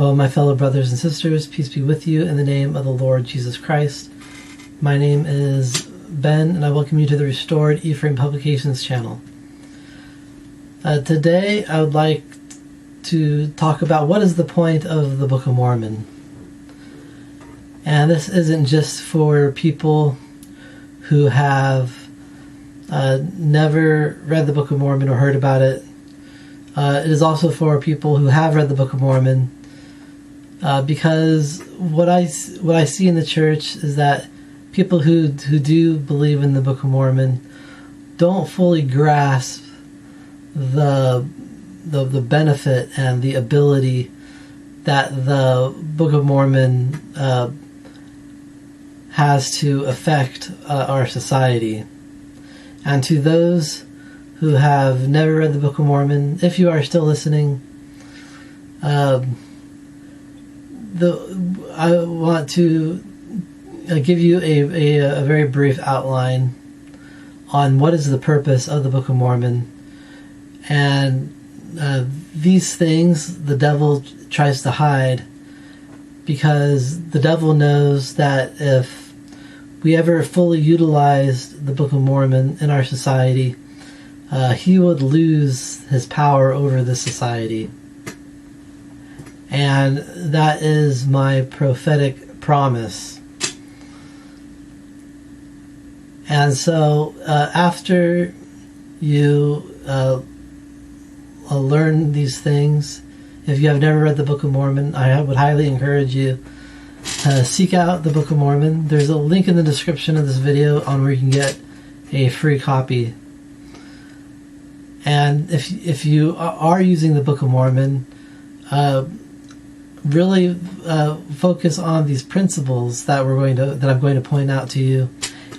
To all my fellow brothers and sisters, peace be with you in the name of the Lord Jesus Christ. My name is Ben, and I welcome you to the Restored Ephraim Publications channel. Today, I would like to talk about what is the point of the Book of Mormon. And this isn't just for people who have never read the Book of Mormon or heard about it. It is also for people who have read the Book of Mormon, because what I see in the church is that people who do believe in the Book of Mormon don't fully grasp the benefit and the ability that the Book of Mormon has to affect our society. And to those who have never read the Book of Mormon, if you are still listening, I want to give you a very brief outline on what is the purpose of the Book of Mormon. And these things the devil tries to hide, because the devil knows that if we ever fully utilized the Book of Mormon in our society, he would lose his power over the society. And that is my prophetic promise. And so after you learn these things, if you have never read the Book of Mormon, I would highly encourage you to seek out the Book of Mormon. There's a link in the description of this video on where you can get a free copy. And if you are using the Book of Mormon, really focus on these principles that I'm going to point out to you,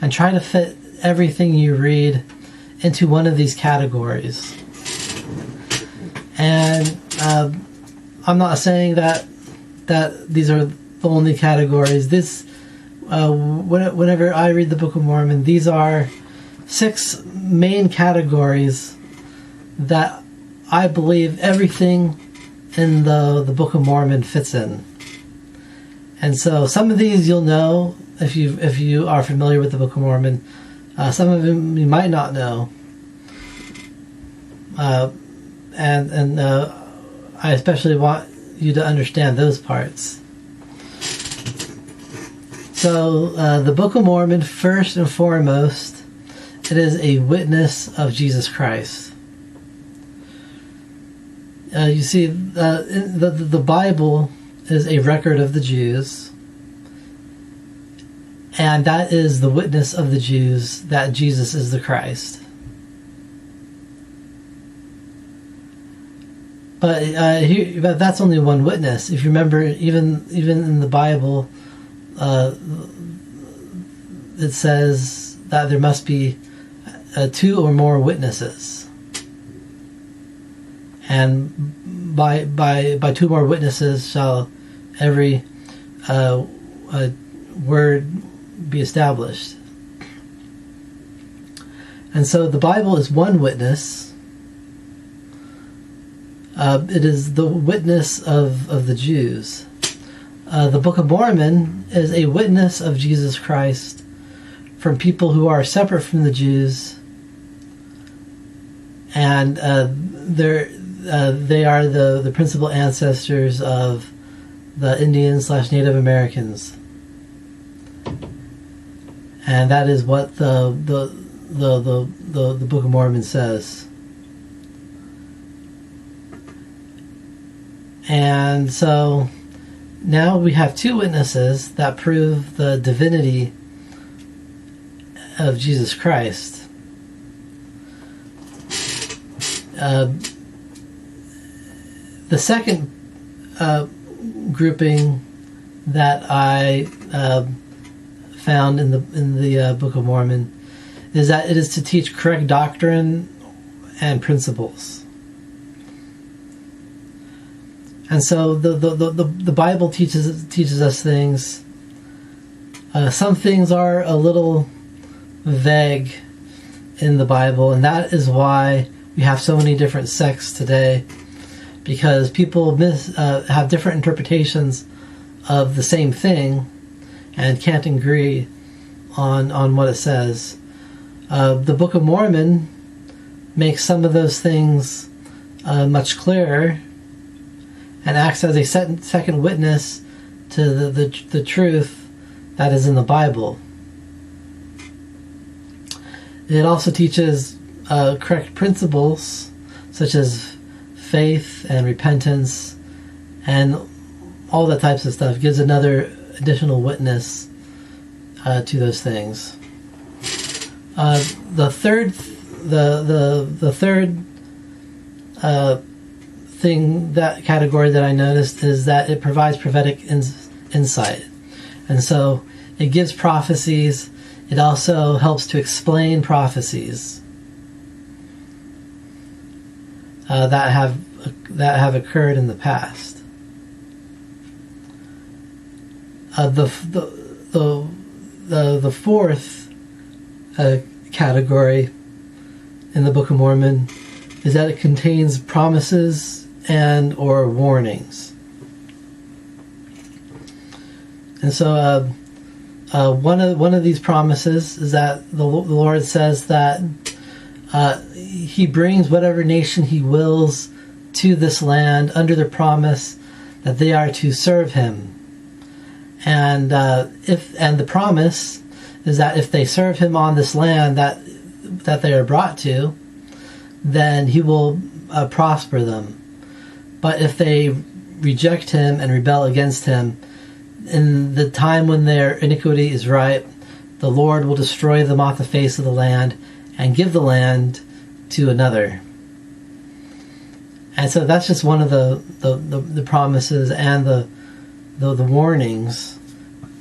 and try to fit everything you read into one of these categories. And I'm not saying that these are the only categories. Whenever I read the Book of Mormon, these are 6 main categories that I believe everything in the Book of Mormon fits in. And so some of these you'll know if you are familiar with the Book of Mormon. Some of them you might not know. And I especially want you to understand those parts. So the Book of Mormon, first and foremost, it is a witness of Jesus Christ. You see, the Bible is a record of the Jews, and that is the witness of the Jews that Jesus is the Christ. But that's only one witness. If you remember, even in the Bible, it says that there must be 2 or more witnesses. And by 2 more witnesses shall every word be established. And so the Bible is one witness. It is the witness of the Jews. The Book of Mormon is a witness of Jesus Christ from people who are separate from the Jews, and they are the principal ancestors of the Indian/Native Americans, and that is what the Book of Mormon says. And so now we have 2 witnesses that prove the divinity of Jesus Christ. The second grouping that I found in the Book of Mormon is that it is to teach correct doctrine and principles. And so the Bible teaches us things. Some things are a little vague in the Bible, and that is why we have so many different sects today, because people have different interpretations of the same thing and can't agree on what it says. The Book of Mormon makes some of those things much clearer and acts as a second witness to the truth that is in the Bible. It also teaches correct principles such as faith and repentance and all that types of stuff. It gives another additional witness to those things. The third thing, that category that I noticed, is that it provides prophetic insight, and so it gives prophecies. It also helps to explain prophecies that have occurred in the past. The fourth category in the Book of Mormon is that it contains promises and or warnings. And so one of these promises is that the Lord says that he brings whatever nation he wills to this land under the promise that they are to serve him. And the promise is that if they serve him on this land that they are brought to, then he will prosper them. But if they reject him and rebel against him, in the time when their iniquity is ripe, the Lord will destroy them off the face of the land and give the land to another. And so that's just one of the promises and the warnings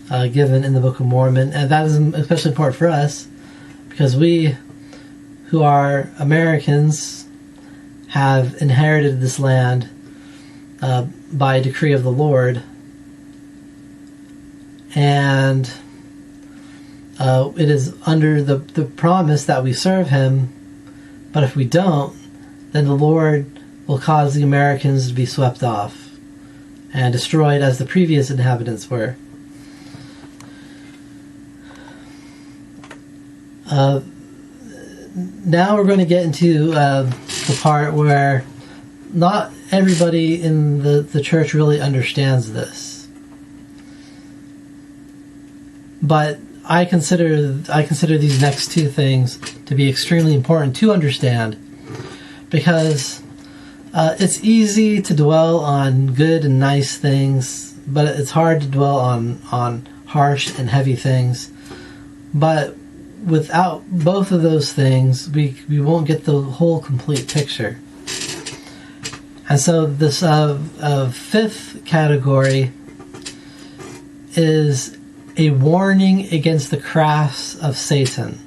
given in the Book of Mormon. And that is especially important for us because we, who are Americans, have inherited this land by decree of the Lord. And it is under the promise that we serve him, but if we don't, then the Lord will cause the Americans to be swept off and destroyed as the previous inhabitants were. Now we're going to get into the part where not everybody in the church really understands this. But I consider these next two things to be extremely important to understand, because it's easy to dwell on good and nice things, but it's hard to dwell on harsh and heavy things. But without both of those things, we won't get the whole complete picture. And so this fifth category is a warning against the crafts of Satan.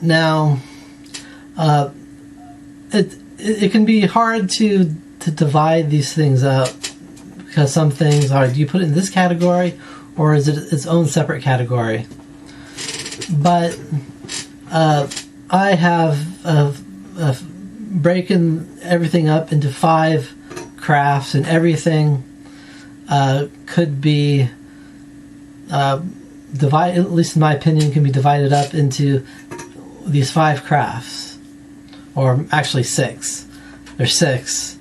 Now, it can be hard to divide these things up, because some things are, do you put it in this category or is it its own separate category? But I have broken everything up into 5 crafts, and everything could be divided, at least in my opinion, can be divided up into these 5 crafts, or actually 6. There's 6.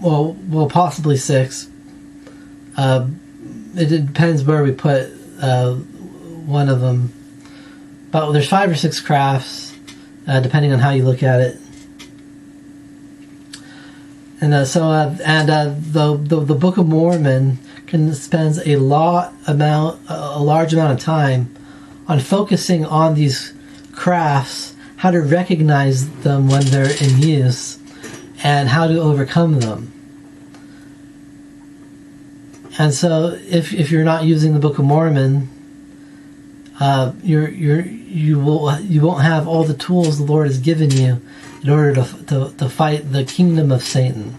Well, possibly 6. It depends where we put one of them. But there's 5 or 6 crafts, depending on how you look at it. And the Book of Mormon spends a large amount of time on focusing on these crafts, how to recognize them when they're in use, and how to overcome them. And so, if you're not using the Book of Mormon, you won't have all the tools the Lord has given you in order to fight the kingdom of Satan.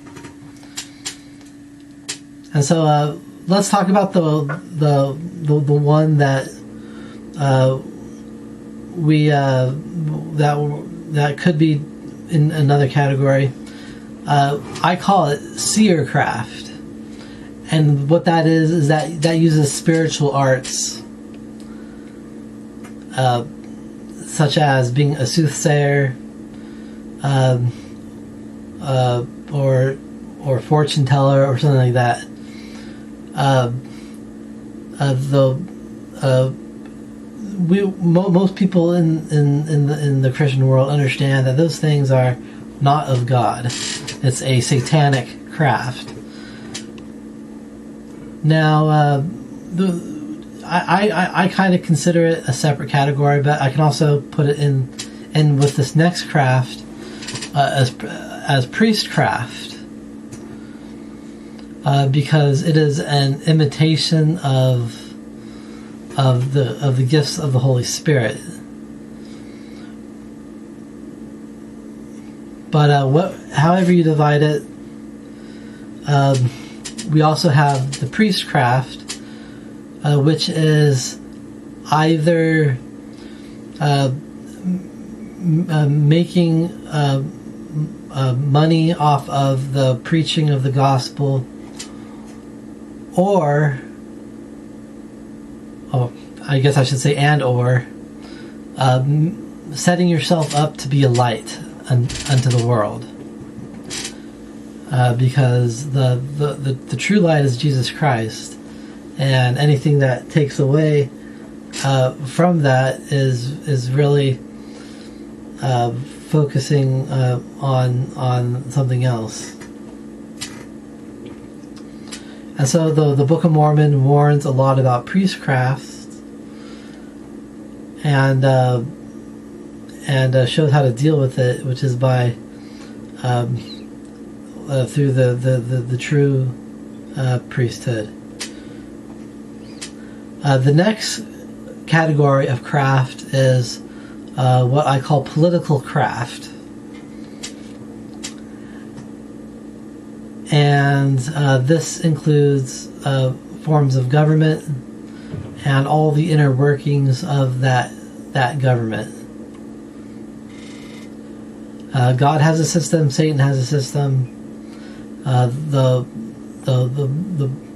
And so let's talk about the one that that could be in another category. I call it seer craft, and what that is that uses spiritual arts, such as being a soothsayer, or fortune teller or something like that. Most people in the Christian world understand that those things are not of God. It's a satanic craft. Now, I kind of consider it a separate category, but I can also put it in with this next craft as priestcraft, because it is an imitation of the gifts of the Holy Spirit. But however you divide it, we also have the priestcraft, which is either making money off of the preaching of the gospel, or I guess I should say or setting yourself up to be a light unto the world, because the true light is Jesus Christ, and anything that takes away from that is really focusing on something else. And so the Book of Mormon warns a lot about priestcraft, and shows how to deal with it, which is by through the true priesthood. The next category of craft is what I call political craft. And this includes forms of government and all the inner workings of that government. God has a system, Satan has a system. The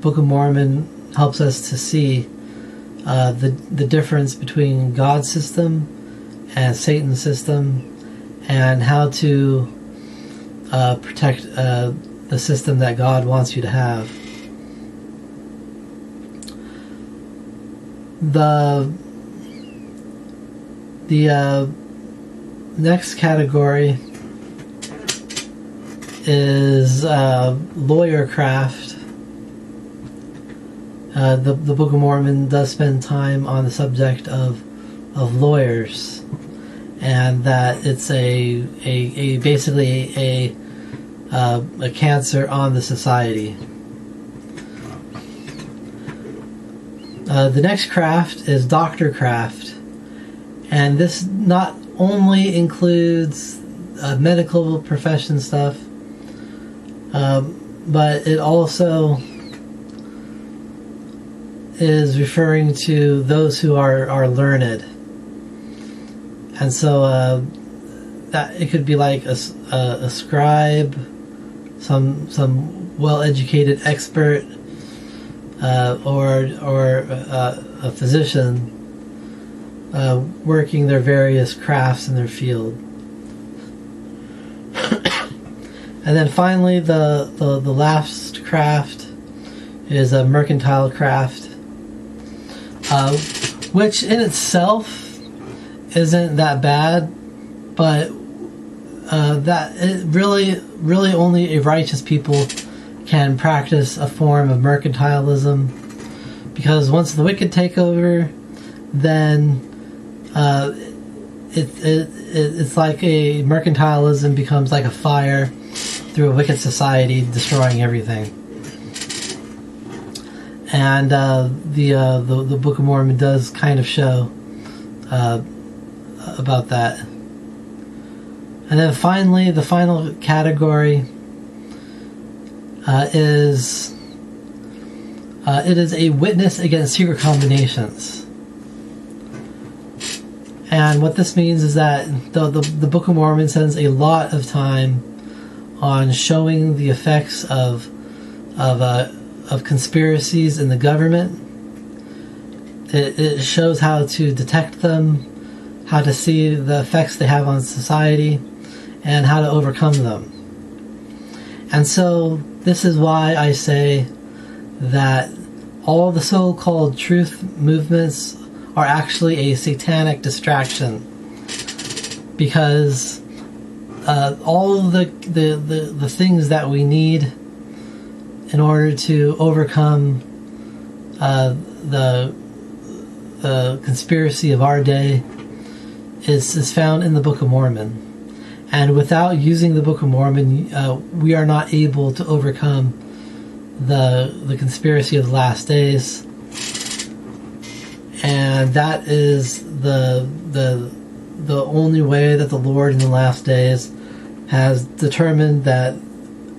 Book of Mormon helps us to see the difference between God's system and Satan's system, and how to protect the system that God wants you to have. The next category is lawyer craft. The Book of Mormon does spend time on the subject of lawyers, and that it's basically a cancer on the society. The next craft is doctor craft, and this not only includes medical profession stuff, but it also is referring to those who are learned. And so that it could be like a scribe, some well-educated expert, or a physician working their various crafts in their field. And then finally, the last craft is a mercantile craft, which in itself isn't that bad, but that it really only a righteous people can practice a form of mercantilism, because once the wicked take over, then it's like a mercantilism becomes like a fire through a wicked society, destroying everything. And the Book of Mormon does kind of show about that. And then finally, the final category is it is a witness against secret combinations. And what this means is that the Book of Mormon spends a lot of time on showing the effects of conspiracies in the government. It shows how to detect them, how to see the effects they have on society, and how to overcome them. And so this is why I say that all the so-called truth movements are actually a satanic distraction, because all of the things that we need in order to overcome the conspiracy of our day is found in the Book of Mormon. And without using the Book of Mormon, we are not able to overcome the conspiracy of the last days. And that is the only way that the Lord in the last days has determined that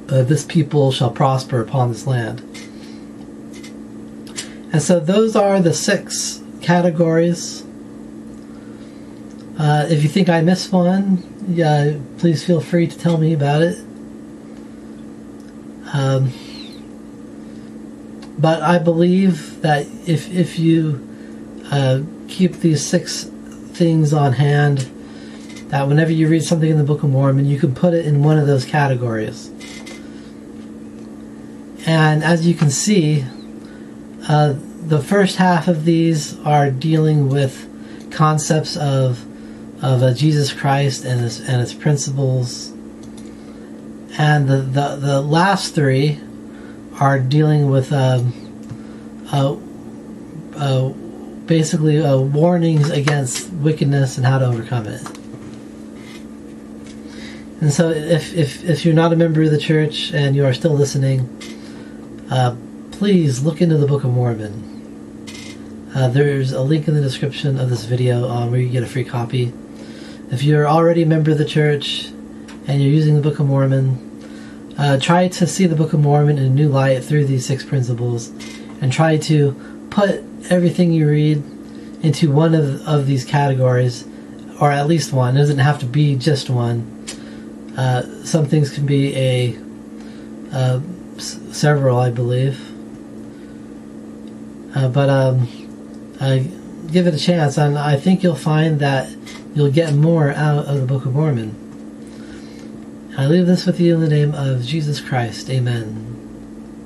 this people shall prosper upon this land. And so those are the 6 categories. If you think I missed one, please feel free to tell me about it. But I believe that if you keep these 6 things on hand, that whenever you read something in the Book of Mormon, you can put it in one of those categories. And as you can see, the first half of these are dealing with concepts of Jesus Christ and his principles, and the last 3 are dealing with basically warnings against wickedness and how to overcome it. And so if you're not a member of the church and you are still listening, please look into the Book of Mormon. There's a link in the description of this video where you can get a free copy. If you're already a member of the church and you're using the Book of Mormon, try to see the Book of Mormon in a new light through these 6 principles, and try to put everything you read into one of these categories, or at least one. It doesn't have to be just one. Some things can be several, I believe. But give it a chance, and I think you'll find that you'll get more out of the Book of Mormon. I leave this with you in the name of Jesus Christ. Amen.